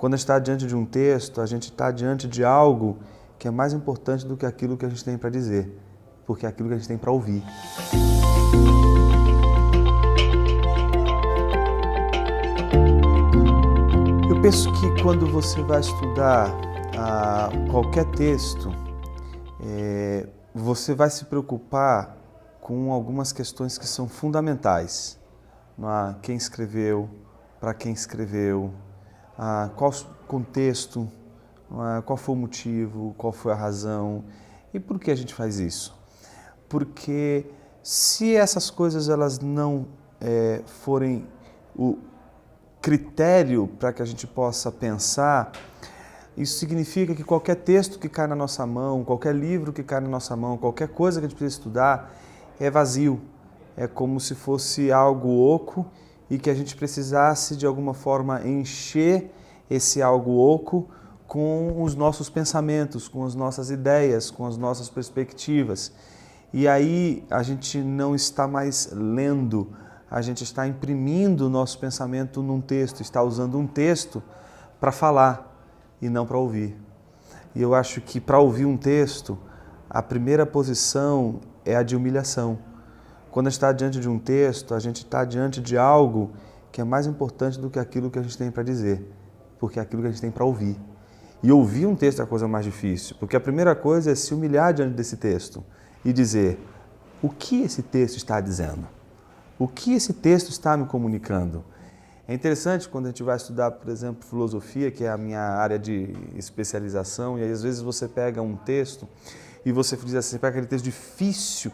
Quando a gente está diante de um texto, a gente está diante de algo que é mais importante do que aquilo que a gente tem para dizer, porque é aquilo que a gente tem para ouvir. Eu penso que quando você vai estudar qualquer texto, você vai se preocupar com algumas questões que são fundamentais. Quem escreveu, para quem escreveu, qual o contexto, qual foi o motivo, qual foi a razão e por que a gente faz isso. Porque se essas coisas elas não forem o critério para que a gente possa pensar, isso significa que qualquer texto que cai na nossa mão, qualquer livro que cai na nossa mão, qualquer coisa que a gente precisa estudar é vazio. É como se fosse algo oco e que a gente precisasse de alguma forma encher esse algo oco com os nossos pensamentos, com as nossas ideias, com as nossas perspectivas. E aí a gente não está mais lendo, a gente está imprimindo o nosso pensamento num texto, está usando um texto para falar e não para ouvir. E eu acho que para ouvir um texto, a primeira posição é a de humilhação. Quando a gente está diante de um texto, a gente está diante de algo que é mais importante do que aquilo que a gente tem para dizer, porque é aquilo que a gente tem para ouvir. E ouvir um texto é a coisa mais difícil, porque a primeira coisa é se humilhar diante desse texto e dizer: o que esse texto está dizendo? O que esse texto está me comunicando? É interessante quando a gente vai estudar, por exemplo, filosofia, que é a minha área de especialização, e aí às vezes você pega um texto e você diz assim, pega aquele texto difícil,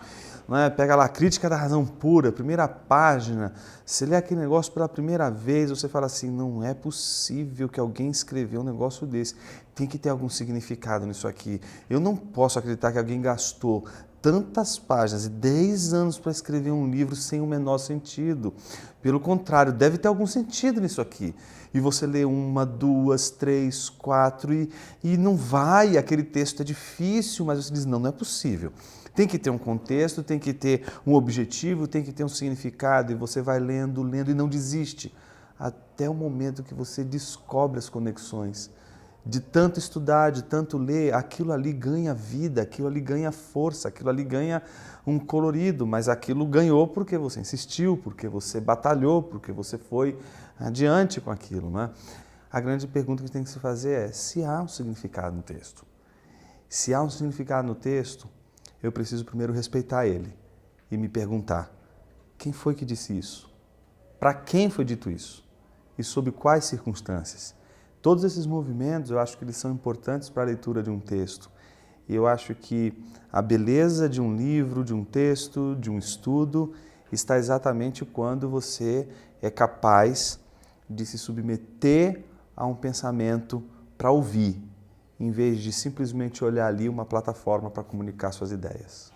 pega lá a Crítica da Razão Pura, primeira página, você lê aquele negócio pela primeira vez, você fala assim, não é possível que alguém escreveu um negócio desse, tem que ter algum significado nisso aqui. Eu não posso acreditar que alguém gastou tantas páginas e 10 anos para escrever um livro sem o menor sentido. Pelo contrário, deve ter algum sentido nisso aqui. E você lê 1, 2, 3, 4 e não vai, aquele texto é difícil, mas você diz, não é possível. Tem que ter um contexto, tem que ter um objetivo, tem que ter um significado, e você vai lendo, lendo e não desiste, até o momento que você descobre as conexões. De tanto estudar, de tanto ler, aquilo ali ganha vida, aquilo ali ganha força, aquilo ali ganha um colorido, mas aquilo ganhou porque você insistiu, porque você batalhou, porque você foi adiante com aquilo, né? A grande pergunta que tem que se fazer é se há um significado no texto. Se há um significado no texto, eu preciso primeiro respeitar ele e me perguntar, quem foi que disse isso? Para quem foi dito isso? E sob quais circunstâncias? Todos esses movimentos, eu acho que eles são importantes para a leitura de um texto. E eu acho que a beleza de um livro, de um texto, de um estudo, está exatamente quando você é capaz de se submeter a um pensamento para ouvir, em vez de simplesmente olhar ali uma plataforma para comunicar suas ideias.